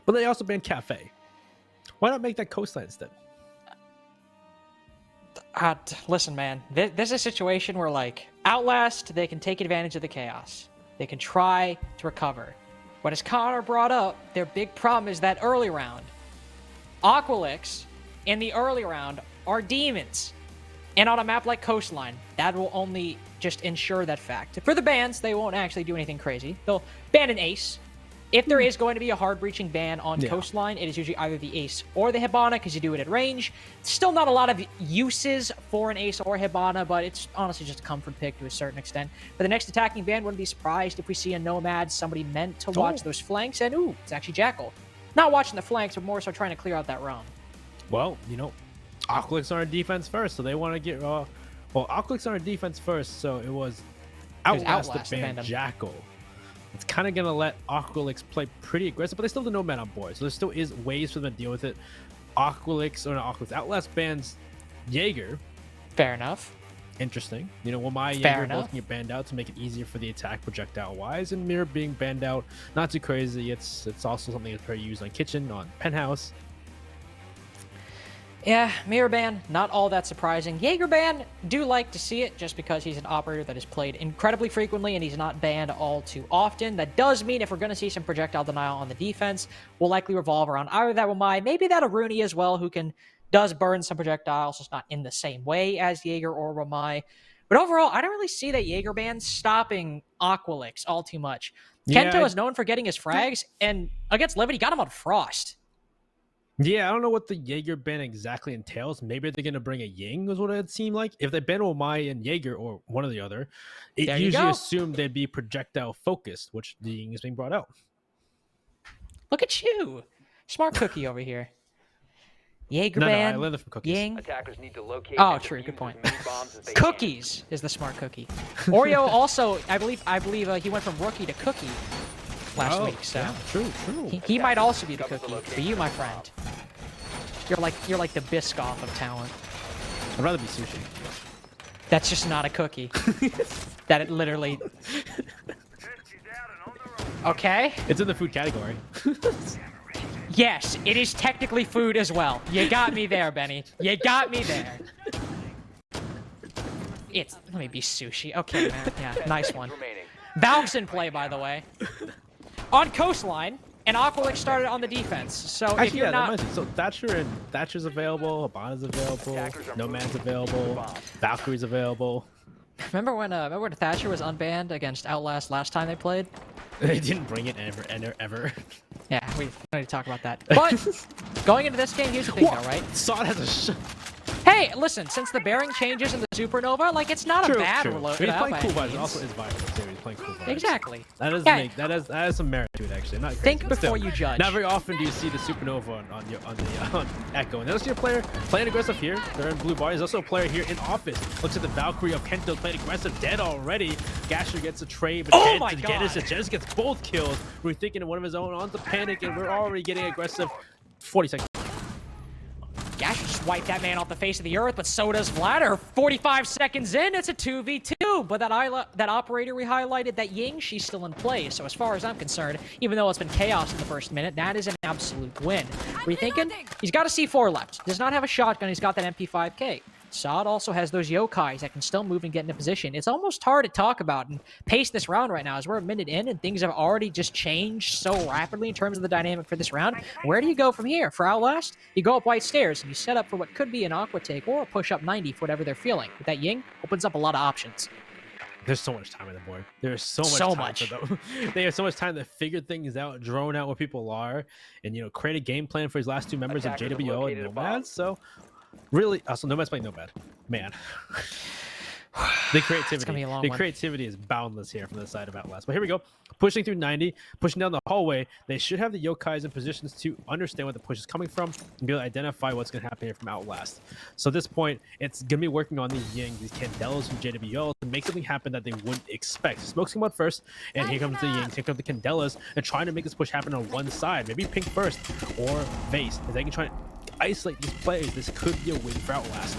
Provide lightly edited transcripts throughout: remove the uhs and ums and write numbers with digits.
But they also banned Cafe. Why not make that Coastline instead? Listen, man, this is a situation where, like, Outlast, they can take advantage of the chaos. They can try to recover. But as Connor brought up, their big problem is that early round. Aqualix in the early round are demons. And on a map like Coastline, that will only just ensure that fact. For the bans, they won't actually do anything crazy. They'll ban an ace. If there is going to be a hard-breaching ban on Coastline, it is usually either the ace or the Hibana, because you do it at range. Still not a lot of uses for an ace or Hibana, but it's honestly just a comfort pick to a certain extent. For the next attacking ban, wouldn't be surprised if we see a Nomad, somebody meant to watch those flanks, and ooh, it's actually Jackal. Not watching the flanks, but more so trying to clear out that roam. Well, you know, Aqualix are on defense first, so they want to get... well, Aqualix are on defense first, so it was Outlast that banned Jackal. It's kind of going to let Aqualix play pretty aggressive, but they still have the Nomad on board, so there still is ways for them to deal with it. Outlast bans Jaeger. Fair enough. Interesting. You know, Wamai and Jaeger both can get banned out to make it easier for the attack projectile-wise, and Mirror being banned out, not too crazy. It's also something that's very used on Kitchen, on Penthouse. Yeah, Mirror ban, not all that surprising. Jaeger ban, do like to see it just because he's an operator that is played incredibly frequently and he's not banned all too often. That does mean if we're going to see some projectile denial on the defense, will likely revolve around either that Wamai, maybe that Aruni as well, who does burn some projectiles, just not in the same way as Jaeger or Wamai. But overall, I don't really see that Jaeger ban stopping Aqualix all too much. Yeah, Kento is known for getting his frags, and against Livid, he got him on Frost. Yeah, I don't know what the Jaeger ban exactly entails. Maybe they're going to bring a Ying, is what it seemed like. If they ban Omai and Jaeger, or one or the other, it usually assumed they'd be projectile focused, which the Ying is being brought out. Look at you. Smart cookie over here. Jaeger ban, I learned it from Cookies. Ying. Attackers need to locate true, good point. Cookies is the smart cookie. Oreo also, I believe he went from rookie to cookie last week, so yeah, true. He might also be the cookie for you, my friend. You're like the Biscoff of talent. I'd rather be sushi. That's just not a cookie. That it literally. Okay. It's in the food category. Yes, it is technically food as well. You got me there, Benny. You got me there. Let me be sushi. Okay, man. Yeah, nice one. Valk's in play, by the way. On Coastline, and Aqualix started on the defense. So actually, if you're not... So Thatcher's available, Hibana's available, Nomad's available, Valkyrie's available. Remember when Thatcher was unbanned against Outlast last time they played? They didn't bring it ever. Yeah, we don't need to talk about that. But going into this game, here's the thing, though, right? Sod has a Hey, listen, since the bearing changes in the Supernova, like, it's not a bad reload. He's playing cool vibes. Also, is viral too. He's playing cool vibes. Exactly. That has some merit to it, actually. Not think before you judge. Not very often do you see the Supernova on Echo. And there's your player playing aggressive here. They're in blue bar. There's also a player here in office. Looks at the Valkyrie of Kento playing aggressive, dead already. Gasher gets a trade, but Genesis gets both kills. We're thinking of one of his own on the panic, and we're already getting aggressive. 40 seconds. Gash just wiped that man off the face of the earth, but so does Vladder. 45 seconds in, it's a 2v2. But that operator we highlighted, that Ying, she's still in play. So as far as I'm concerned, even though it's been chaos in the first minute, that is an absolute win. We're thinking he's got a C4 left. Does not have a shotgun. He's got that MP5K. Sod also has those yokais that can still move and get into position. It's almost hard to talk about and pace this round right now as we're a minute in and things have already just changed so rapidly in terms of the dynamic for this round. Where do you go from here? For Outlast, you go up white stairs and you set up for what could be an Aqua take or a push up 90 for whatever they're feeling. But that Ying opens up a lot of options. There's so much time on the board. There's so much time for them. They have so much time to figure things out, drone out where people are, and, you know, create a game plan for his last two members of JWO and Nomad. So really, also Nomad's playing Nomad. Man. The creativity is boundless here from the side of Outlast. But here we go. Pushing through 90, pushing down the hallway. They should have the yokais in positions to understand where the push is coming from and be able to identify what's going to happen here from Outlast. So at this point, it's going to be working on these Ying, these Candelas from JWL to make something happen that they wouldn't expect. Smokes come out first, and here comes the Yings, here comes the Candelas, and trying to make this push happen on one side. Maybe Pink first or Vase. If they can try to isolate these players, this could be a win for Outlast.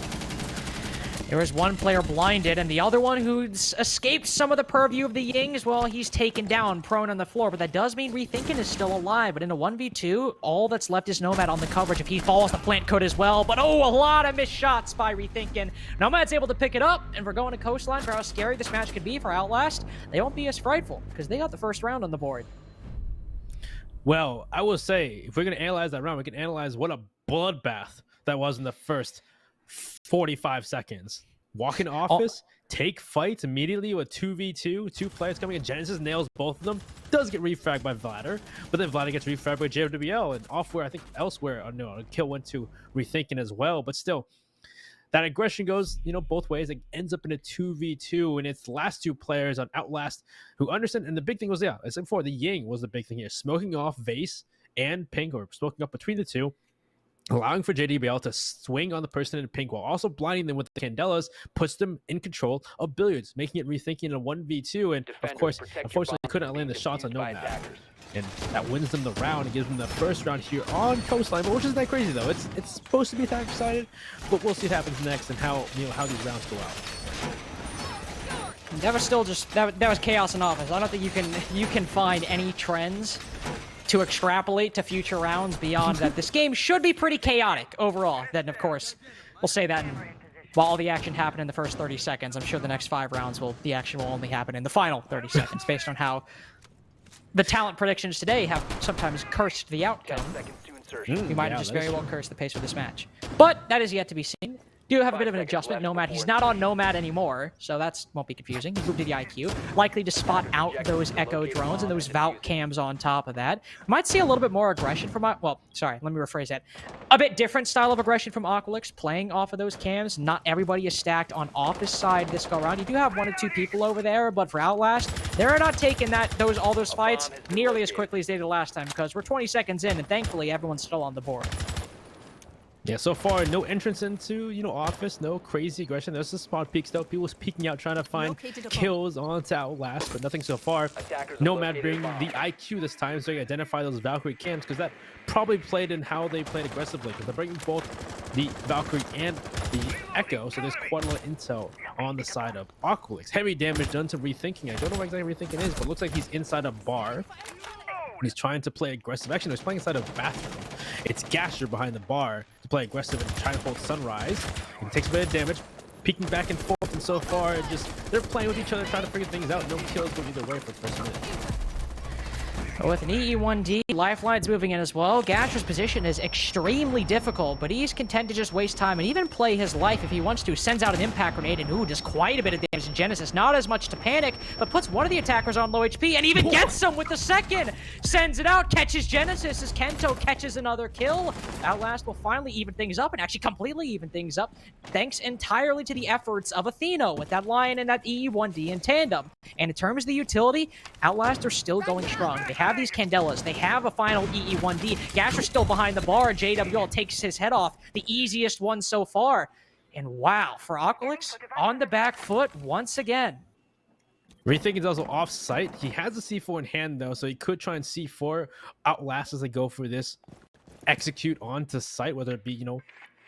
There was one player blinded, and the other one who's escaped some of the purview of the Yings, well, he's taken down, prone on the floor. But that does mean Rethinking is still alive. But in a 1v2, all that's left is Nomad on the coverage. If he falls, the plant could as well. But oh, a lot of missed shots by Rethinking. Nomad's able to pick it up, and we're going to Coastline for how scary this match could be for Outlast. They won't be as frightful, because they got the first round on the board. Well, I will say, if we're going to analyze that round, we can analyze what a bloodbath that was in the first 45 seconds. Walk in office, take fights immediately with 2v2, 2 players coming in. Genesis nails both of them. Does get refragged by Vladder, but then Vladder gets refragged by JWL, and offwhere, I think elsewhere, no, a kill went to Rethinking as well. But still, that aggression goes, both ways. It ends up in a 2v2, and it's the last 2 players on Outlast who understand. And the big thing was, I said before, the Ying was the big thing here. Smoking off Vase and Pink, or smoking up between the two, allowing for JDBL to swing on the person in Pink while also blinding them with the Candelas, puts them in control of Billiards, making it Rethinking in a 1v2. And of course, unfortunately, couldn't land the shots on Nomad. And that wins them the round and gives them the first round here on Coastline, but which isn't that crazy though. It's supposed to be that excited, but we'll see what happens next and how how these rounds go out. That was still just that was chaos in office. I don't think you can find any trends to extrapolate to future rounds beyond that. This game should be pretty chaotic overall. Then of course we'll say that while all the action happened in the first 30 seconds, I'm sure the next 5 rounds the action will only happen in the final 30 seconds based on how the talent predictions today have sometimes cursed the outcome. We might have just very well cursed the pace of this match. But that is yet to be seen. Do have a bit of an adjustment. Nomad, he's not on Nomad anymore, so that won't be confusing. He's moved to the IQ. Likely to spot out those Echo drones and those Valk cams on top of that. Might see a little bit more aggression from... Well, sorry, let me rephrase that. A bit different style of aggression from Aqualix, playing off of those cams. Not everybody is stacked on office side this go around. You do have 1 or 2 people over there, but for Outlast, they're not taking all those fights nearly as quickly as they did last time, because we're 20 seconds in, and thankfully everyone's still on the board. Yeah, so far, no entrance into, office, no crazy aggression. There's some spawn peeks, though. People peeking out, trying to find kills onto Outlast, but nothing so far. Nomad bringing the IQ this time, so you identify those Valkyrie cams, because that probably played in how they played aggressively, because they're bringing both the Valkyrie and the Echo, so there's quite a lot of intel on the side of Aqualix. Heavy damage done to Rethinking. I don't know what exactly Rethinking is, but it looks like he's inside a bar. He's trying to play aggressive. Actually, he's playing inside a bathroom. It's Gasher behind the bar to play aggressive and try to hold Sunrise. He takes a bit of damage, peeking back and forth, and so far, they're playing with each other, trying to figure things out. No kills go either way for the first minute. With an EE1D, Lifeline's moving in as well. Gasher's position is extremely difficult, but he's content to just waste time and even play his life if he wants to. Sends out an impact grenade and does quite a bit of damage to Genesis. Not as much to Panic, but puts one of the attackers on low HP and even gets him with the second. Sends it out, catches Genesis as Kento catches another kill. Outlast will finally even things up and actually completely even things up, thanks entirely to the efforts of Athena with that Lion and that EE1D in tandem. And in terms of the utility, Outlast are still going strong. They have these Candelas. They have a final EE1D. Gasher's still behind the bar. JWL takes his head off. The easiest one so far. And wow, for Aqualix, on the back foot once again. Rethinking is also off-site. He has a C4 in hand, though, so he could try and C4 Outlast as they go for this execute onto site, whether it be,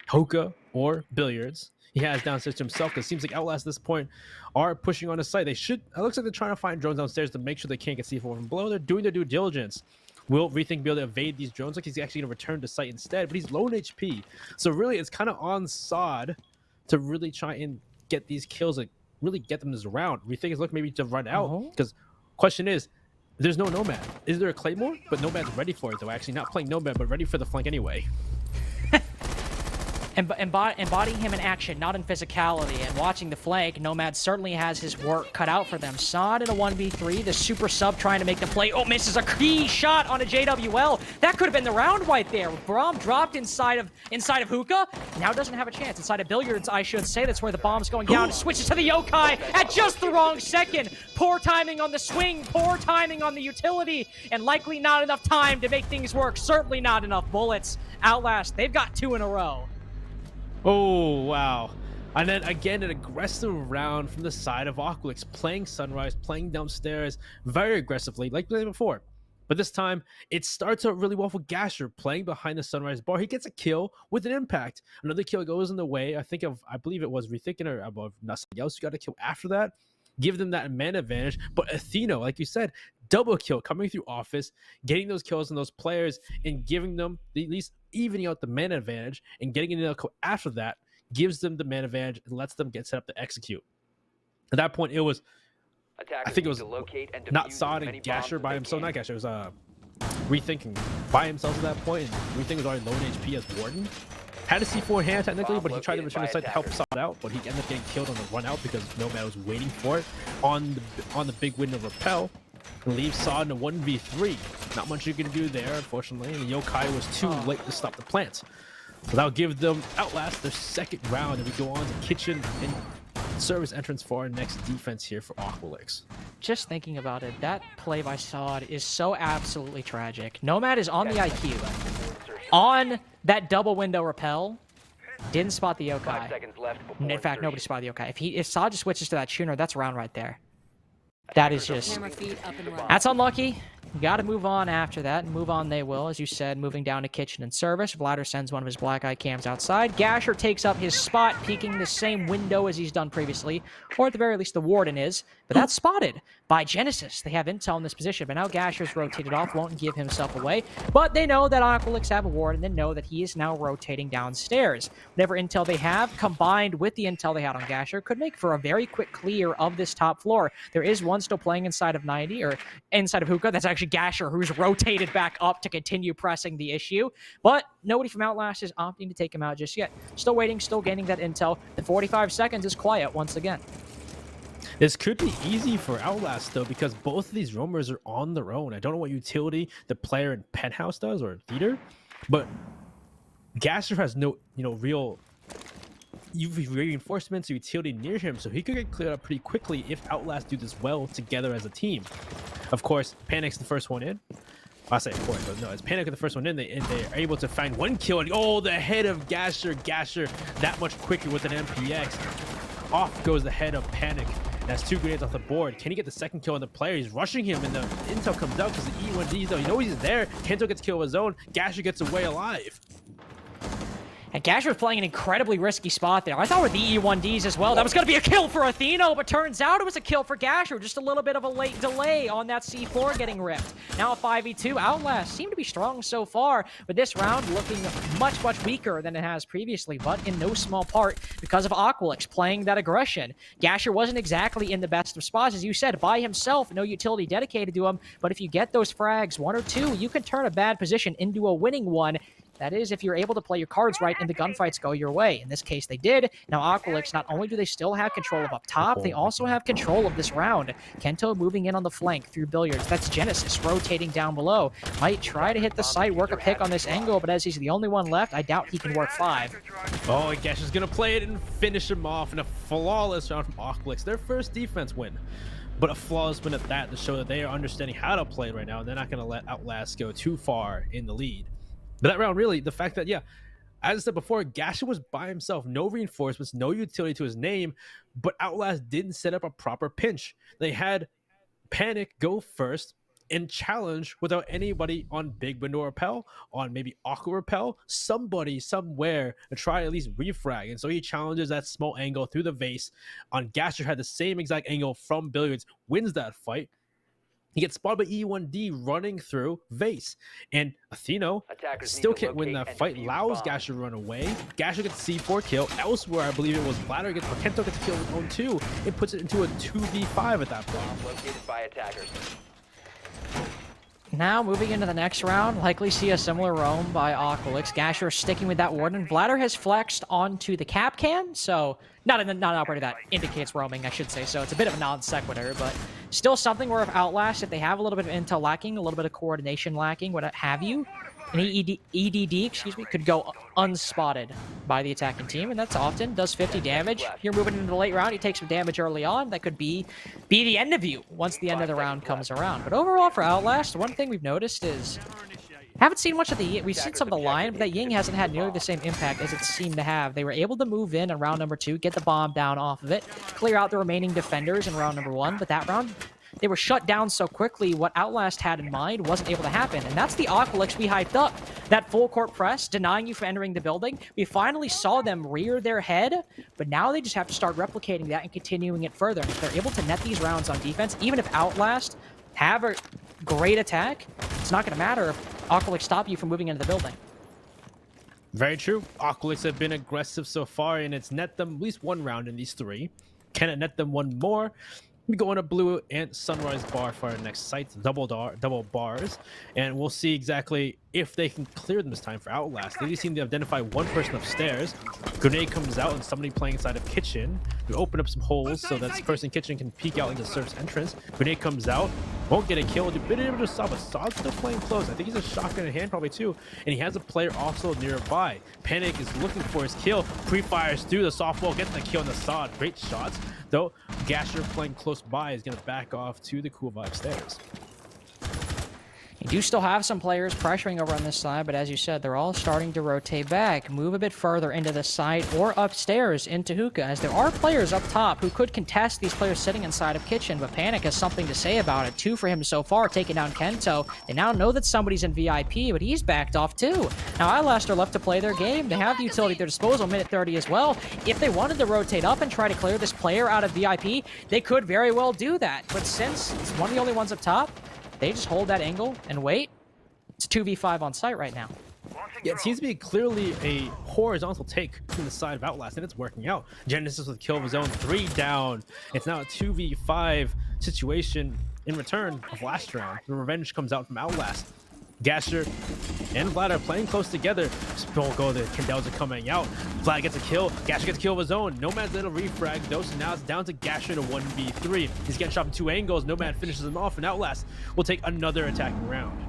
Hookah or Billiards. He has downstairs to himself, because it seems like Outlast at this point are pushing on his site. It looks like they're trying to find drones downstairs to make sure they can't get C4 from below. They're doing their due diligence. Will Rethink be able to evade these drones? Like he's actually going to return to site instead, but he's low in HP. So really, it's kind of on Sod to really try and get these kills, like really get them this round. Rethink is looking maybe to run out, because question is, there's no Nomad. Is there a Claymore? But Nomad's ready for it, though. Actually, not playing Nomad, but ready for the flank anyway. Embodying him in action, not in physicality, and watching the flank, Nomad certainly has his work cut out for them. Sod in a 1v3, the super sub trying to make the play. Oh, misses a key shot on a JWL. That could have been the round right there. Braum dropped inside of Hookah. Now doesn't have a chance. Inside of Billiards, I should say. That's where the bomb's going down. Switches to the Yokai at just the wrong second. Poor timing on the swing, poor timing on the utility, and likely not enough time to make things work. Certainly not enough bullets. Outlast, they've got 2 in a row. Oh, wow. And then again, an aggressive round from the side of Aqualix, playing Sunrise, playing downstairs very aggressively, like before. But this time, it starts out really well for Gasher playing behind the Sunrise bar. He gets a kill with an impact. Another kill goes in the way. I believe it was Rethinking or above nothing else. You got a kill after that. Give them that man advantage. But Athena, like you said, double kill coming through Office, getting those kills on those players and giving them at least evening out the man advantage and getting another kill after that gives them the man advantage and lets them get set up to execute. At that point, it was I think it was not Sod and Gasher by himself. Not Gasher. It was Rethinking by himself at that point. And Rethinking was already low in HP as Warden. Had a C4 in hand technically, but he tried to return the site to help Sod out. But he ended up getting killed on the run out because Nomad was waiting for it on the big window repel. And leave Sod in a 1v3. Not much you can do there, unfortunately. And the Yokai was too late to stop the plants. So that'll give them Outlast their second round, and we go on to Kitchen and service entrance for our next defense here for Aqualix. Just thinking about it, that play by Sod is so absolutely tragic. Nomad is on the IQ. On that double window repel, didn't spot the Yokai. In fact, nobody spotted the Yokai. If Sod just switches to that tuner, that's a round right there. That is just... That's unlucky. You got to move on after that, and move on they will, as you said, moving down to Kitchen and Service. Vladder sends one of his black eye cams outside. Gasher takes up his spot, peeking the same window as he's done previously, or at the very least the Warden is, but that's spotted by Genesis. They have intel in this position, but now Gasher's rotated off, won't give himself away, but they know that Aqualix have a Warden, and they know that he is now rotating downstairs. Whatever intel they have, combined with the intel they had on Gasher, could make for a very quick clear of this top floor. There is one still playing inside of 90, or inside of Hookah. That's actually Gasher, who's rotated back up to continue pressing the issue. But nobody from Outlast is opting to take him out just yet. Still waiting, still gaining that intel. The 45 seconds is quiet once again. This could be easy for Outlast, though, because both of these roamers are on their own. I don't know what utility the player in Penthouse does or Theater, but Gasher has no, real UV reinforcements or utility near him, so he could get cleared up pretty quickly if Outlast do this well together as a team. Of course, Panic's the first one in. I say of course, but no, it's Panic the first one in. They're able to find one kill, and the head of Gasher that much quicker with an MPX. Off goes the head of Panic. That's 2 grenades off the board. Can he get the second kill on the player? He's rushing him, and the intel comes out because the E1D, though, he knows he's there. Kento gets killed of his own. Gasher gets away alive. And Gasher was playing an incredibly risky spot there. I thought with the E1Ds as well, that was going to be a kill for Athena, but turns out it was a kill for Gasher. Just a little bit of a late delay on that C4 getting ripped. Now a 5v2. Outlast seem to be strong so far, but this round looking much, much weaker than it has previously, but in no small part because of Aqualix playing that aggression. Gasher wasn't exactly in the best of spots, as you said, by himself, no utility dedicated to him, but if you get those frags, 1 or 2, you can turn a bad position into a winning one. That is, if you're able to play your cards right and the gunfights go your way. In this case, they did. Now, Aqualix, not only do they still have control of up top, they also have control of this round. Kento moving in on the flank through Billiards. That's Genesis rotating down below. Might try to hit the site, work a pick on this angle, but as he's the only one left, I doubt he can work 5. Oh, I guess he's going to play it and finish him off in a flawless round from Aqualix. Their first defense win. But a flawless win at that to show that they are understanding how to play right now, and they're not going to let Outlast go too far in the lead. But that round, really, the fact that, as I said before, Gasher was by himself, no reinforcements, no utility to his name, but Outlast didn't set up a proper pinch. They had Panic go first and challenge without anybody on Big Window Repel, on maybe Aqua Repel, somebody somewhere to try at least refrag. And so he challenges that small angle through the vase. On Gasher had the same exact angle from Billiards, wins that fight. He gets spotted by E1D running through Vase. And Athena still can't win that fight. Allows Gasher to run away. Gasher gets C4 kill. Elsewhere, I believe it was Vladder gets Kento gets killed with own 2. It puts it into a 2v5 at that point. Located by attackers. Now, moving into the next round, likely see a similar roam by Aqualix. Gasher sticking with that Warden. Vladder has flexed onto the cap can, so not an operator that indicates roaming, I should say. So it's a bit of a non sequitur, but still something where if Outlast, if they have a little bit of intel lacking, a little bit of coordination lacking, what have you, an EDD, could go unspotted by the attacking team, and that's often does 50 damage. You're moving into the late round, you take some damage early on, that could be the end of you once the end of the round comes around. But overall for Outlast, one thing we've noticed is haven't seen much of the we've seen some of the line, but that Ying hasn't had nearly the same impact as it seemed to have. They were able to move in round number 2, get the bomb down off of it, clear out the remaining defenders in round number 1, but that round they were shut down so quickly, what Outlast had in mind wasn't able to happen. And that's the Aqualix we hyped up. That full court press, denying you from entering the building. We finally saw them rear their head, but now they just have to start replicating that and continuing it further. And if they're able to net these rounds on defense, even if Outlast have a great attack, it's not going to matter if Aqualix stop you from moving into the building. Very true. Aqualix have been aggressive so far, and it's net them at least one round in these 3. Can it net them one more? We go on a blue and sunrise bar for our next site, double bars, and we'll see exactly if they can clear them this time for Outlast. They just seem to identify one person upstairs. Grenade comes out and somebody playing inside of kitchen. We open up some holes so that this person in kitchen can peek out into the surf's entrance. Grenade comes out, won't get a kill. You've been able to stop a Sod still playing close. I think he's a shotgun in hand probably too, and he has a player also nearby. Panic is looking for his kill. Pre-fires through the softball, gets the kill on the Sod. Great shots, though. Gasher playing close by is going to back off to the cool vibe stairs. You do still have some players pressuring over on this side, but as you said, they're all starting to rotate back, move a bit further into the site or upstairs into hookah, as there are players up top who could contest these players sitting inside of kitchen, but Panic has something to say about it. 2 for him so far, taking down Kento. They now know that somebody's in VIP, but he's backed off too. Now Outlast are left to play their game. They have the utility at their disposal, minute 30 as well. If they wanted to rotate up and try to clear this player out of VIP, they could very well do that, but since it's one of the only ones up top, they just hold that angle and wait. It's 2v5 on site right now. Yeah, it seems to be clearly a horizontal take from the side of Outlast, and it's working out. Genesis with kill of his own, 3 down. It's now a 2v5 situation in return of last round. The revenge comes out from Outlast. Gasher and Vlad are playing close together. Spolko, the Candles are coming out. Vlad gets a kill. Gasher gets a kill of his own. Nomad's little refrag though, so now it's down to Gasher to 1v3. He's getting shot from 2 angles. Nomad finishes him off, and Outlast will take another attacking round.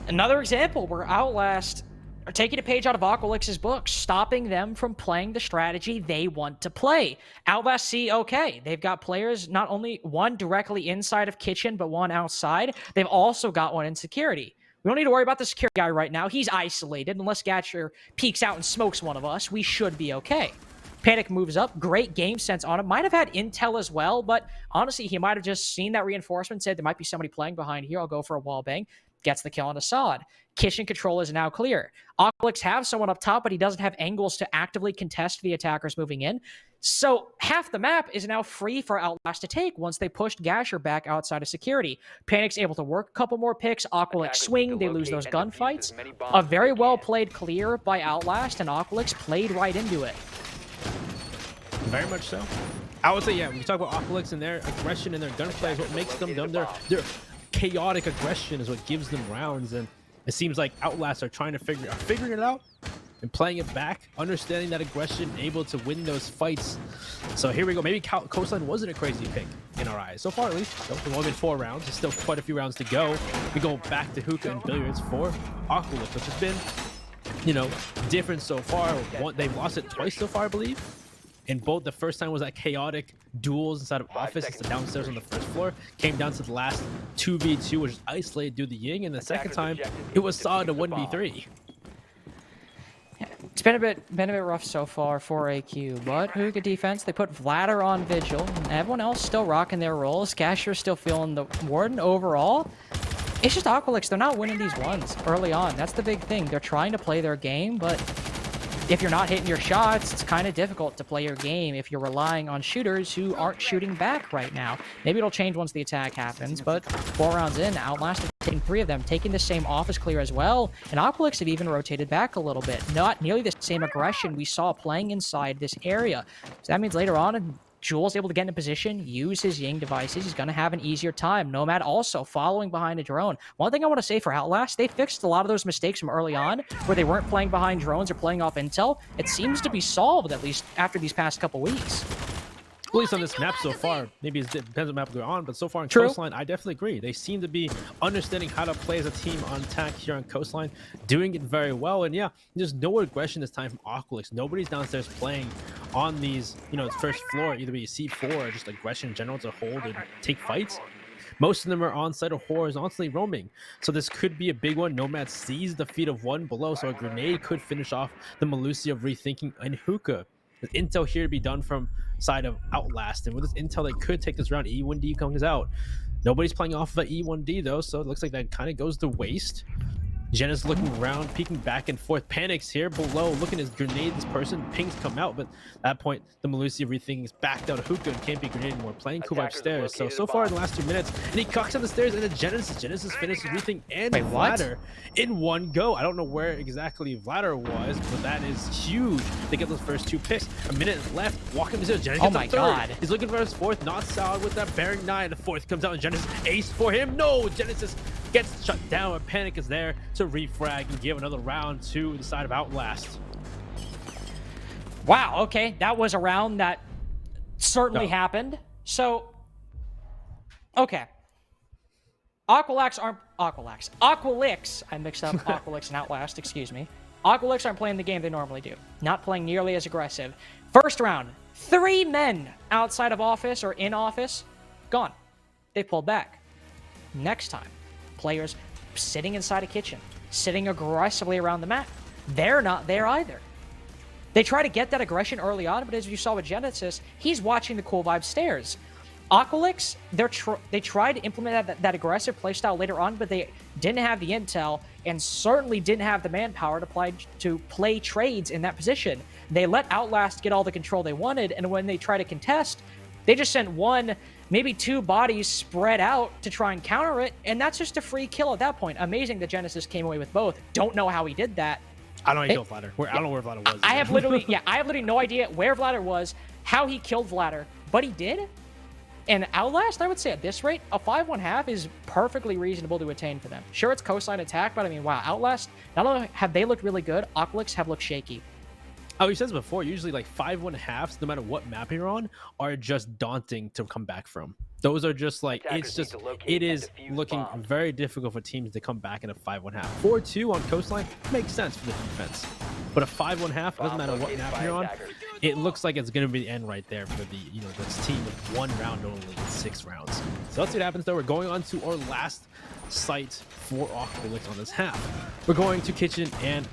Another example where Outlast are taking a page out of Aqualix's book, stopping them from playing the strategy they want to play. Outlast see, okay, they've got players, not only one directly inside of kitchen, but one outside. They've also got one in security. We don't need to worry about the security guy right now. He's isolated. Unless Gatcher peeks out and smokes one of us, we should be okay. Panic moves up. Great game sense on him. Might have had intel as well, but honestly, he might have just seen that reinforcement, said there might be somebody playing behind here. I'll go for a wall bang. Gets the kill on Assad. Kitchen control is now clear. Aqualix have someone up top, but he doesn't have angles to actively contest the attackers moving in. So half the map is now free for Outlast to take once they pushed Gasher back outside of security. Panic's able to work a couple more picks. Aqualix swing. They lose those gunfights. A very well played clear by Outlast, and Aqualix played right into it. Very much so. I would say, yeah, when we talk about Aqualix and their aggression and their gunplay is what makes them dumb. Their chaotic aggression is what gives them rounds, and it seems like Outlast are trying to figuring it out and playing it back, understanding that aggression, able to win those fights. So here we go. Maybe Coastline wasn't a crazy pick in our eyes so far, at least. So we've only been 4 rounds. There's still quite a few rounds to go. We go back to hookah and billiards for Aqualix, which has been, you know, different so far. They've lost it twice so far, I believe. And both, the first time was that chaotic duels inside of office. It's the downstairs on the first floor. Came down to the last 2v2, which is isolated due to the Ying. And the second time, it was solid to 1v3. Yeah, it's been a bit rough so far for AQ, but hookah defense, they put Vladder on Vigil, and everyone else still rocking their roles. Gasher still feeling the Warden overall. It's just Aqualix, they're not winning these ones early on. That's the big thing. They're trying to play their game, but if you're not hitting your shots, it's kind of difficult to play your game if you're relying on shooters who aren't shooting back right now. Maybe it'll change once the attack happens, but 4 rounds in, Outlast have taken 3 of them, taking the same office clear as well, and Aqualix have even rotated back a little bit. Not nearly the same aggression we saw playing inside this area. So that means later on, Jules able to get in a position, use his Ying devices. He's going to have an easier time. Nomad also following behind a drone. One thing I want to say for Outlast, they fixed a lot of those mistakes from early on where they weren't playing behind drones or playing off intel. It seems to be solved, at least after these past couple weeks. At least on this map so far. Maybe it depends on the map we're on, but so far in True. Coastline, I definitely agree. They seem to be understanding how to play as a team on attack here on Coastline, doing it very well. And yeah, there's no aggression this time from Aqualix. Nobody's downstairs playing on these, you know, first floor, either be C4 or just aggression in general to hold and take fights. Most of them are on site or horizontally roaming. So this could be a big one. Nomad sees the feet of one below, so a grenade could finish off the Malusi of rethinking and hookah. There's intel here to be done from side of Outlast, and with this intel, they could take this round. E1D comes out. Nobody's playing off of the E1D though, so it looks like that kind of goes to waste. Jenna's looking around, peeking back and forth. Panics here below, looking as grenade this person. Pings come out, but at that point, the Malusi everything's backed out of hookah and can't be grenaded anymore. Playing cool upstairs. So far in the last 2 minutes, and he cucks on the stairs, and then Genesis finishes everything and Vladder in one go. I don't know where exactly Vladder was, but that is huge. They get those first 2 picks. A minute left. Walking to Genesis. Oh my god. He's looking for his 4th. Not solid with that bearing 9. The 4th comes out, and Genesis ace for him. No, Genesis gets shut down, but Panic is there to refrag and give another round to the side of Outlast. Wow, okay, that was a round that certainly happened. So, okay. Aqualix, I mixed up Aqualix and Outlast, excuse me. Aqualix aren't playing the game they normally do. Not playing nearly as aggressive. First round, 3 men outside of office or in office, gone. They pulled back. Next time, players sitting inside a kitchen, sitting aggressively around the map. They're not there either. They try to get that aggression early on, but as you saw with Genesis, he's watching the cool vibe stairs. Aqualix, they tried to implement that aggressive playstyle later on, but they didn't have the intel and certainly didn't have the manpower to play trades in that position. They let Outlast get all the control they wanted, and when they try to contest, they just sent 1, maybe 2 bodies spread out to try and counter it, and that's just a free kill at that point. Amazing that Genesis came away with both. Don't know how he did that. I don't know how he killed Vladder. I don't know where Vladder was. I have literally no idea where Vladder was, how he killed Vladder, but he did. And Outlast, I would say at this rate, a 5-1/2 is perfectly reasonable to attain for them. Sure, it's Coastline attack, but I mean, wow, Outlast, not only have they looked really good, Aqualix have looked shaky. Oh, you said this before. Usually, like 5-1/2s, no matter what map you're on, are just daunting to come back from. Those are just like it is looking very difficult for teams to come back in a 5-1/2. 4-2 on Coastline makes sense for the defense, but a 5-1/2 doesn't matter what map you're on. It looks like it's going to be the end right there for the this team with 1 round only in 6 rounds. So let's see what happens though. We're going on to our last site for Aqualix on this half. We're going to Kitchen and.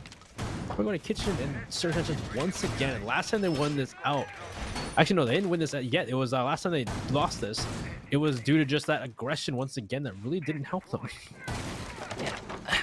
We're going to Kitchen and Surge Engines once again. Last time they won this out. Actually, no, they didn't win this yet. It was last time they lost this. It was due to just that aggression once again that really didn't help them.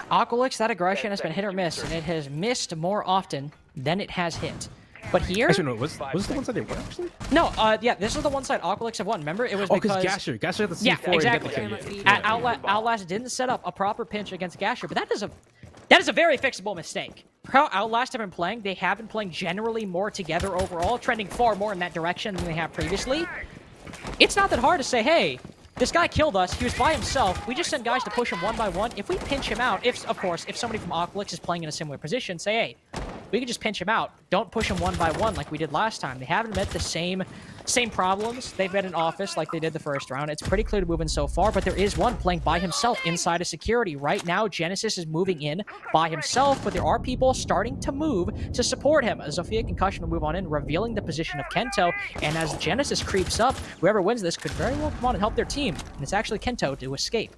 Aqualix, that aggression has been hit or miss, and it has missed more often than it has hit. But here... Actually, no, was this the one side they won, actually? No, yeah, this is the one side Aqualix have won. Remember, it was because Gasher got the C4. Yeah, exactly. Outlast didn't set up a proper pinch against Gasher, but that is a very fixable mistake. How Outlast have been playing, they have been playing generally more together overall, trending far more in that direction than they have previously. It's not that hard to say, hey, this guy killed us, he was by himself, we just sent guys to push him 1 by 1. If we pinch him out, if somebody from Aqualix is playing in a similar position, say, hey, we can just pinch him out. Don't push him 1 by 1 like we did last time. They haven't met the same problems they've met in office like they did the first round. It's pretty clear to move in so far, but there is one playing by himself inside of security. Right now, Genesis is moving in by himself, but there are people starting to move to support him. Zofia Concussion will move on in, revealing the position of Kento, and as Genesis creeps up, whoever wins this could very well come on and help their team, and it's actually Kento to escape.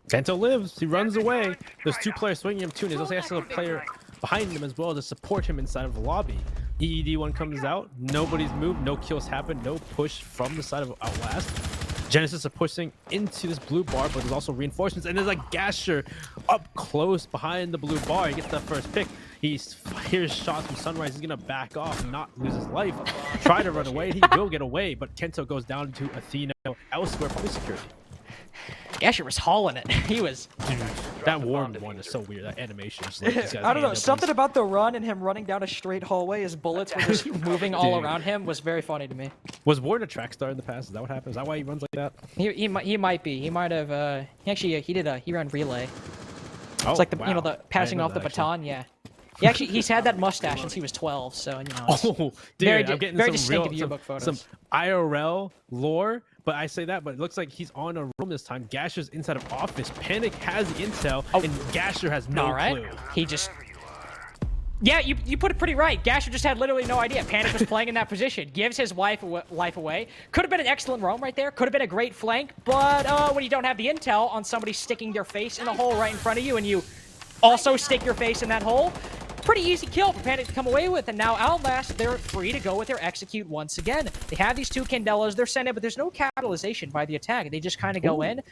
Kento lives. He runs away. There's 2 players swinging him too, and there's also a player behind him as well to support him inside of the lobby. EED1 comes out. Nobody's moved. No kills happen. No push from the side of Outlast. Genesis are pushing into this blue bar, but there's also reinforcements. And there's a Gasher up close behind the blue bar. He gets that first pick. He hears shots from Sunrise. He's going to back off and not lose his life. Try to run away. He will get away, but Kento goes down to Athena elsewhere, probably security. Gasher was hauling it. He was... Dude, that warm one is so weird. That animation is like, these guys I don't know. Something about the run and him running down a straight hallway as bullets were just moving all around him was very funny to me. Was Warren a track star in the past? Is that what happened? Is that why he runs like that? He might be. He might have... he ran relay. Oh, it's like the wow. The passing off the baton. Yeah. He's had that mustache since he was 12. So It's oh, dude, I'm getting very some distinctive yearbook photos. Some IRL lore. But I say that, but it looks like he's on a room this time. Gasher's inside of office. Panic has the intel, and Gasher has no clue. He just... Yeah, you put it pretty right. Gasher just had literally no idea. Panic was playing in that position. Gives his life away. Could have been an excellent roam right there. Could have been a great flank. But when you don't have the intel on somebody sticking their face in a hole right in front of you, and you also stick your face in that hole, pretty easy kill for Panic to come away with, and now Outlast, they're free to go with their execute once again. They have these 2 Candelas, they're sent in, but there's no capitalization by the attack. They just kind of go in,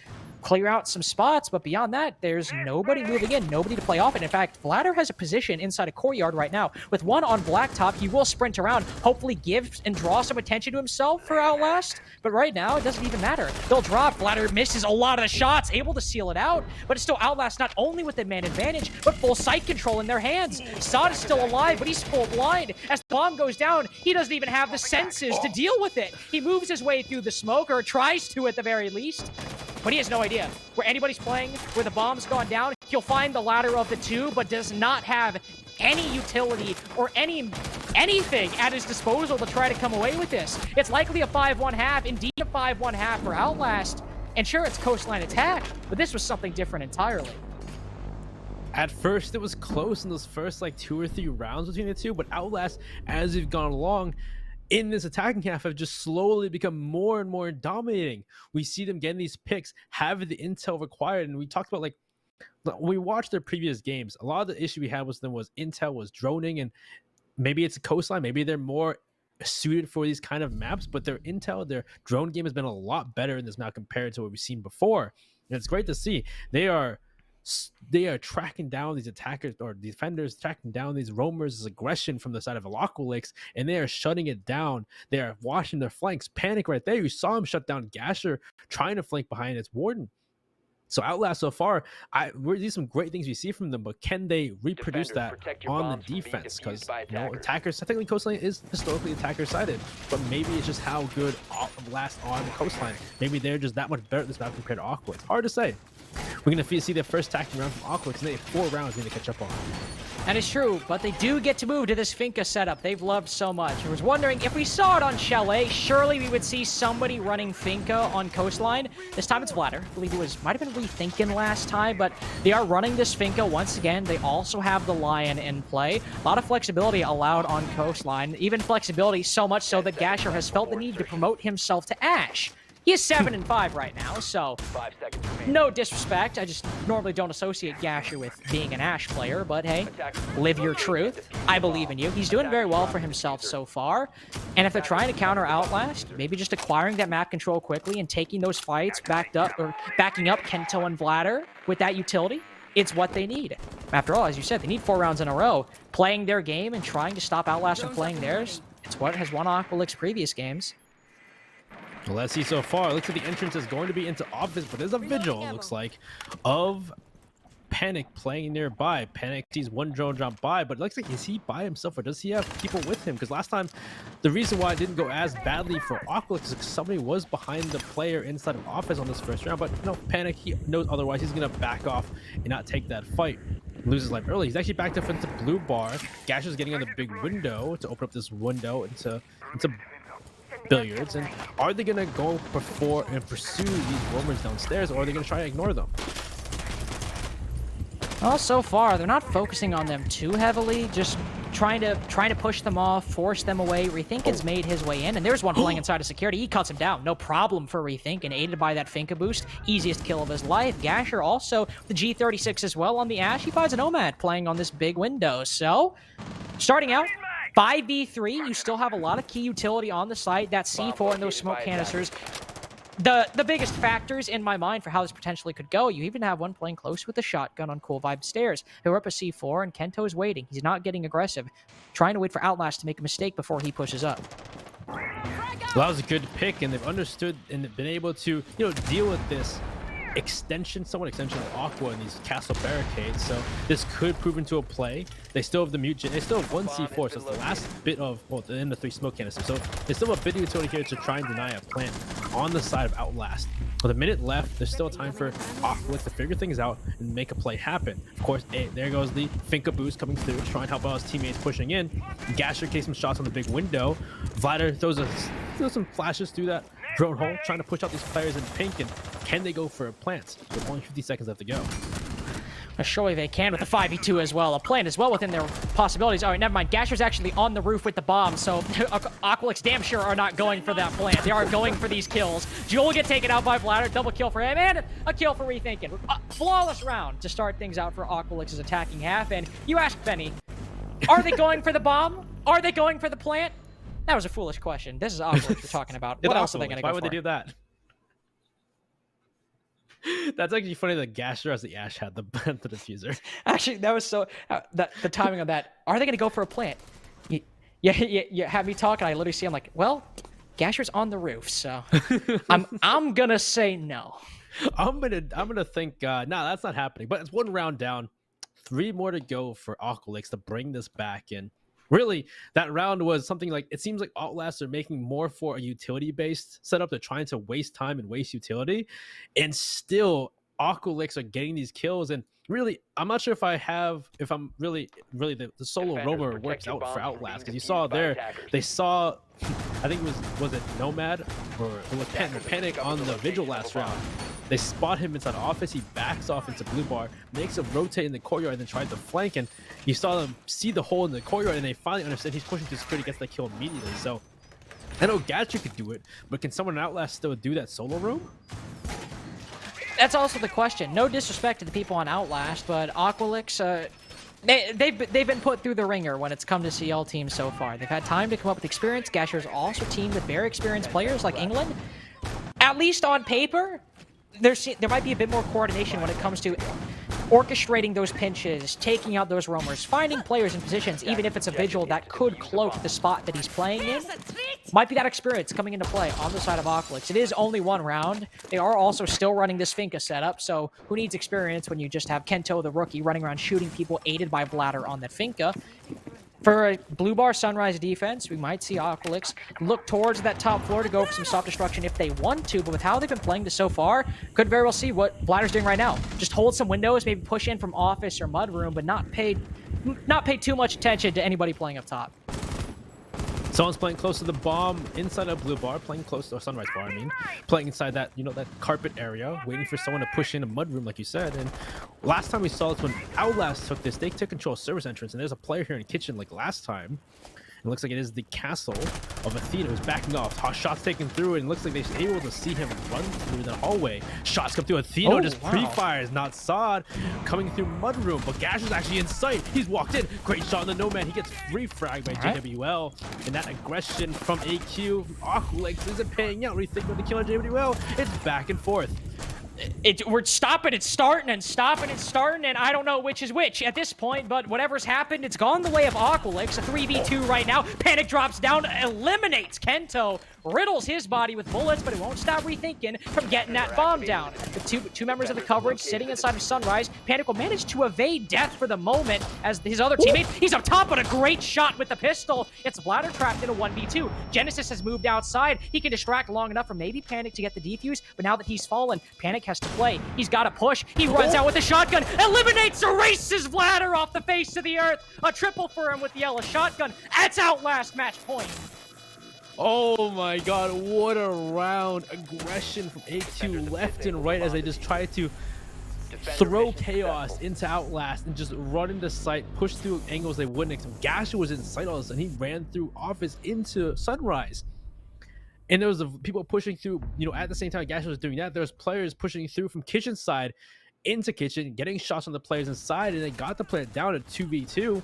clear out some spots, but beyond that, there's nobody moving in, nobody to play off it. In fact, Vladder has a position inside a courtyard right now. With 1 on Blacktop, he will sprint around, hopefully give and draw some attention to himself for Outlast, but right now, it doesn't even matter. They'll drop, Vladder misses a lot of the shots, able to seal it out, but it's still Outlast not only with the man advantage, but full sight control in their hands. Saad is still alive, but he's full blind. As the bomb goes down, he doesn't even have the senses to deal with it. He moves his way through the smoke, or tries to at the very least, but he has no idea where anybody's playing, where the bomb's gone down. He'll find the latter of the 2, but does not have any utility or anything at his disposal to try to come away with this. It's likely a 5-1 half, indeed a 5-1 half for Outlast. And sure, it's Coastline attack, but this was something different entirely. At first, it was close in those first like 2 or 3 rounds between the two, but Outlast, as we've gone along in this attacking half, have just slowly become more and more dominating. We see them getting these picks, having the intel required, and we talked about like when we watched their previous games, a lot of the issue we had with them was intel was droning, and maybe it's a Coastline, maybe they're more suited for these kind of maps, but their intel, their drone game has been a lot better in this map compared to what we've seen before. And it's great to see they are tracking down these attackers or defenders, tracking down these roamers' aggression from the side of Aqualix, and they are shutting it down. They are watching their flanks. Panic right there. You saw him shut down Gasher trying to flank behind its Warden. So Outlast so far, these some great things we see from them, but can they reproduce that on the defense? Because attackers, technically Coastline is historically attacker-sided, but maybe it's just how good Outlast on the Coastline. Maybe they're just that much better at this map compared to Aqualix. Hard to say. We're going to see their first attacking round from Aqualix, and they have 4 rounds they need to catch up on. That is true, but they do get to move to this Finca setup they've loved so much. I was wondering, if we saw it on Chalet, surely we would see somebody running Finca on Coastline. This time it's Vladder. I believe it might have been Rethinking last time, but they are running this Finca once again. They also have the Lion in play. A lot of flexibility allowed on Coastline, even flexibility so much so that Gasher has felt the need to promote himself to Ash. He is 7-5 right now, so no disrespect. I just normally don't associate Gasher with being an Ash player, but hey, live your truth. I believe in you. He's doing very well for himself so far, and if they're trying to counter Outlast, maybe just acquiring that map control quickly and taking those fights backing up Kento and Vladder with that utility, it's what they need. After all, as you said, they need 4 rounds in a row. Playing their game and trying to stop Outlast from playing theirs, it's what has won Aqualix previous games. Well, let's see so far. It looks like the entrance is going to be into office, but there's a vigil, it looks like, of Panic playing nearby. Panic sees 1 drone drop by, but it looks like, is he by himself or does he have people with him? Because last time, the reason why it didn't go as badly for Aqualix is because somebody was behind the player inside of office on this first round, but no, Panic, he knows otherwise. He's going to back off and not take that fight. Loses life early. He's actually backed up into blue bar. Gasher's getting on the big window to open up this window into billiards, and are they gonna go before and pursue these roamers downstairs, or are they gonna try to ignore them? Well, so far they're not focusing on them too heavily, just trying to push them off, force them away. Rethinking's made his way in, and there's one playing inside of security. He cuts him down, no problem for Rethinking, aided by that Finca boost, easiest kill of his life. Gasher also the G36 as well on the Ash. He finds an Nomad playing on this big window. So starting out 5v3, you still have a lot of key utility on the site. That C4 and those smoke canisters, the biggest factors in my mind for how this potentially could go. You even have one playing close with the shotgun on Cool Vibe stairs. They're up a C4, and Kento is waiting. He's not getting aggressive, trying to wait for Outlast to make a mistake before he pushes up. Well, that was a good pick, and they've understood and been able to, deal with this somewhat extension of Aqua in these castle barricades. So this could prove into a play. They still have the mute. They still have 1 C4, so it's the last bit of, well, the end of 3 smoke canisters. So they still have a bit of utility here to try and deny a plant on the side of Outlast. With a minute left, there's still time for Aqualix to figure things out and make a play happen. Of course, there goes the Finca boost coming through, trying to help out his teammates pushing in. Gasher takes some shots on the big window. Vladder throws some flashes through that drone hole, trying to push out these players in pink, and can they go for a plant? With only 50 seconds left to go. Surely they can with the 5v2 as well. A plant as well within their possibilities. All right, never mind. Gasher's actually on the roof with the bomb, so Aqualix damn sure are not going for that plant. They are going for these kills. Jewel will get taken out by Vladder. Double kill for him, and a kill for Rethinking. Flawless round to start things out for Aqualix's attacking half. And you ask Benny, Are they going for the bomb? Are they going for the plant? That was a foolish question. This is Aqualix we're talking about. What else are they going to go for? Why would they do that? That's actually funny that Gasher as the Ash had the diffuser. Actually, that was so... the timing of that. Are they going to go for a plant? You had me talk, and I literally see I'm like, well, Gasher's on the roof, so I'm going to say no. I'm gonna think no, that's not happening. But it's one round down, 3 more to go for Aqualix to bring this back in. Really, that round was something like, it seems like Outlast are making more for a utility-based setup. They're trying to waste time and waste utility, and still Aqualix are getting these kills. And really, I'm not sure if I'm really the solo roamer works out for Outlast, because you saw there, they saw, I think it was it Nomad or it was Panic on the Vigil last round. They spot him inside the office. He backs off into blue bar, makes a rotate in the courtyard, and then tries to flank. And you saw them see the hole in the courtyard, and they finally understand he's pushing to security, gets that kill immediately. So I know Gatcher could do it, but can someone in Outlast still do that solo roam? That's also the question. No disrespect to the people on Outlast, but Aqualix, they've been put through the ringer when it's come to CL teams so far. They've had time to come up with experience. Gasher's also teamed with very experienced players like England. At least on paper, there might be a bit more coordination when it comes to orchestrating those pinches, taking out those roamers, finding players in positions, even if it's a Vigil that could cloak the spot that he's playing in. Might be that experience coming into play on the side of Aqualix. It is only 1 round. They are also still running this Finka setup, so who needs experience when you just have Kento, the rookie, running around shooting people aided by Bladder on that Finka? For a blue bar Sunrise defense, we might see Aqualix look towards that top floor to go for some soft destruction if they want to, but with how they've been playing this so far, could very well see what Bladder's doing right now. Just hold some windows, maybe push in from office or mudroom, but not pay too much attention to anybody playing up top. Someone's playing close to the bomb inside a blue bar, playing close to a Sunrise bar, playing inside that, that carpet area, waiting for someone to push in a mudroom, like you said. And last time we saw this when Outlast took this, they took control of service entrance, and there's a player here in kitchen like last time. It looks like it is the castle of Athena who's backing off. Shots taken through it, and it looks like they're able to see him run through the hallway. Shots come through. Athena just pre-fires, not Sod, coming through mudroom, but Gash is actually in sight. He's walked in. Great shot on the Nomad. He gets free-fragged by JWL, and that aggression from AQ, Aqualix isn't paying out. Rethink with the kill on JWL. It's back and forth. We're stopping and starting and stopping and starting, and I don't know which is which at this point, but whatever's happened, it's gone the way of Aqualix. A 3v2 right now. Panic drops down, eliminates Kento, riddles his body with bullets, but it won't stop Rethinking from getting that bomb down. The two members of the coverage sitting inside of Sunrise. Panic will manage to evade death for the moment as his other teammate, he's up top on a great shot with the pistol. It's Bladder trapped in a 1v2. Genesis has moved outside. He can distract long enough for maybe Panic to get the defuse, but now that he's fallen, Panic has to play. He's got to push. He runs out with a shotgun, eliminates, erases Bladder off the face of the earth. A triple for him with the yellow shotgun. That's Outlast match point. Oh my god, what a round. Aggression from A2 left and right as they just try to throw chaos into Outlast and just run into sight, push through angles they wouldn't expect. Gasher was in sight all of a sudden. He ran through office into Sunrise. And there was people pushing through, at the same time Gasher was doing that, there was players pushing through from kitchen side into kitchen, getting shots on the players inside, and they got the player down at 2v2.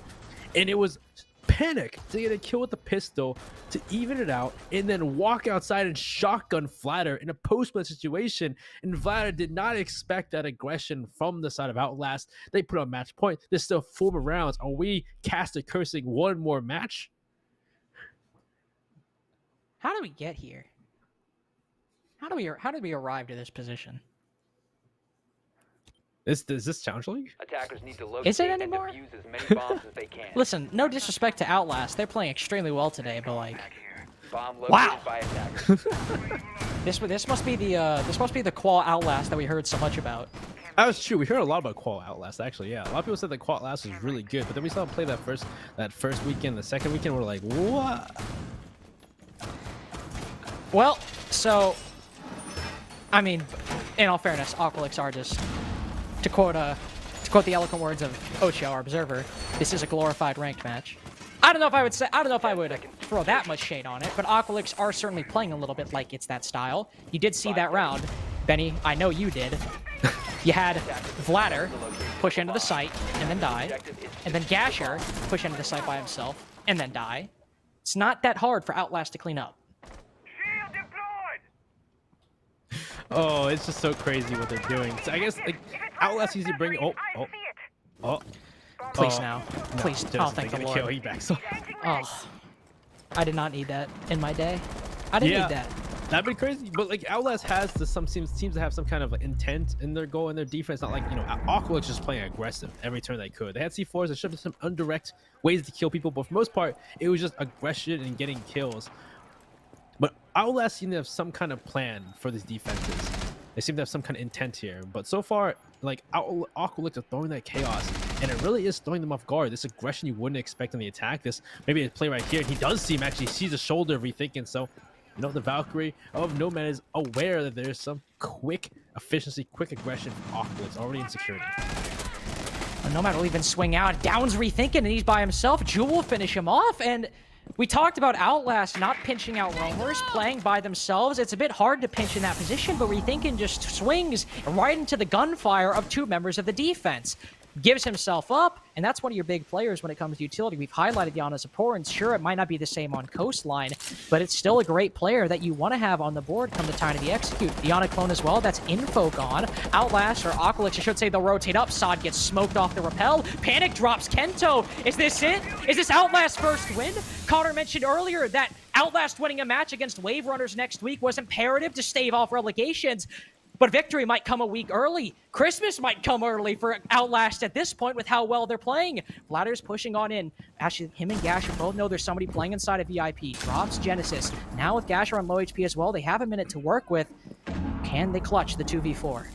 And it was Panic to get a kill with the pistol to even it out, and then walk outside and shotgun Flatter in a post-play situation. And Flatter did not expect that aggression from the side of Outlast. They put on match point. There's still 4 more rounds. Are we caster cursing one more match? How did we get here? How did we arrive to this position? Is this Challenge League? Attackers need to is it anymore? defuse as many bombs as they can. Listen, no disrespect to Outlast, they're playing extremely well today, but like, Bomb located wow. by attackers. This must be the Qual Outlast that we heard so much about. That was true. We heard a lot about Qual Outlast, actually. Yeah, a lot of people said that Qual Outlast was really good, but then we saw them play that first weekend, the second weekend, we're like, what? Well, so, I mean, in all fairness, Aqualix are just, to quote the eloquent words of Ocho, our observer, this is a glorified ranked match. I don't know if I would throw that much shade on it, but Aqualix are certainly playing a little bit like it's that style. You did see that round. Benny, I know you did. You had Vladder push into the site and then die, and then Gasher push into the site by himself and then die. It's not that hard for Outlast to clean up. Oh, it's just so crazy what they're doing. So I guess like Outlast usually bring. Please now, please. No, Oh, thank the Lord. kill. He backs off. Oh, I did not need that in my day. I didn't need that. That'd be crazy, but like Outlast has seems to have some kind of intent in their goal and their defense. Not like Aqualix just playing aggressive every turn they could. They had C4s. They should have some indirect ways to kill people, but for the most part, it was just aggression and getting kills. But Outlast seem to have some kind of plan for these defenses. They seem to have some kind of intent here. But so far, like Aqualix are throwing that chaos, and it really is throwing them off guard. This aggression you wouldn't expect in the attack. This maybe a play right here. He does seem actually sees a shoulder rethinking. So, the Valkyrie of Nomad is aware that there's some quick efficiency, quick aggression from Aqualix already in security. Nomad will even swing out. Down's rethinking, and he's by himself. Jewel will finish him off, and we talked about Outlast not pinching out roamers, playing by themselves. It's a bit hard to pinch in that position, but Rethinking just swings right into the gunfire of two members of the defense. Gives himself up, and that's one of your big players when it comes to utility. We've highlighted Yana's importance. Sure, it might not be the same on Coastline, but it's still a great player that you want to have on the board come the time to be executed. Yana clone as well, that's info gone. Outlast, or Aqualix, I should say, they'll rotate up. Sod gets smoked off the rappel. Panic drops Kento. Is this it? Is this Outlast's first win? Connor mentioned earlier that Outlast winning a match against Wave Runners next week was imperative to stave off relegations. But victory might come a week early. Christmas might come early for Outlast at this point with how well they're playing. Vladder's pushing on in. Actually, him and Gasher both know there's somebody playing inside of VIP. Drops Genesis. Now with Gasher on low HP as well, they have a minute to work with. Can they clutch the 2v4?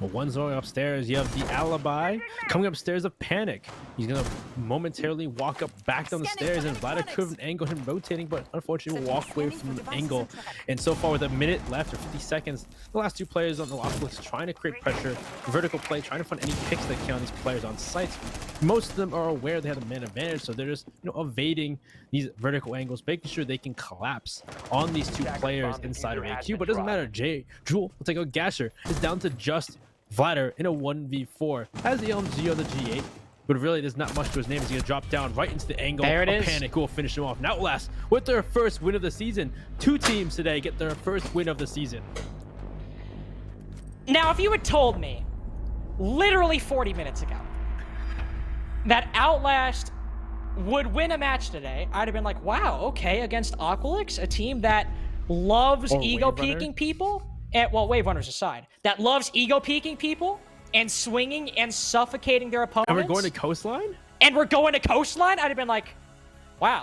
One's going upstairs. You have the alibi coming upstairs of Panic. He's gonna momentarily walk up back down the stairs, and Vladder could have angled him rotating, but unfortunately will walk away from the angle. And so far, with a minute left or 50 seconds, the last two players on the Aqualix trying to create pressure, vertical play, trying to find any picks they can on these players on sites. Most of them are aware they have the man advantage, so they're just evading these vertical angles, making sure they can collapse on these two players inside of AQ. But it doesn't matter. Jewel will take out Gasher. It's down to just Vladder in a 1v4. Has the LMG on the G8, but really there's not much to his name. He's going to drop down right into the angle there it of is. Panic, who will finish him off. Now Outlast with their first win of the season. Two teams today get their first win of the season. Now, if you had told me literally 40 minutes ago that Outlast would win a match today, I'd have been like, wow, okay, against Aqualix, a team that loves ego-peeking people. And, well, Wave Runners aside, that loves ego-peeking people and swinging and suffocating their opponents. And we're going to Coastline? And we're going to Coastline? I'd have been like,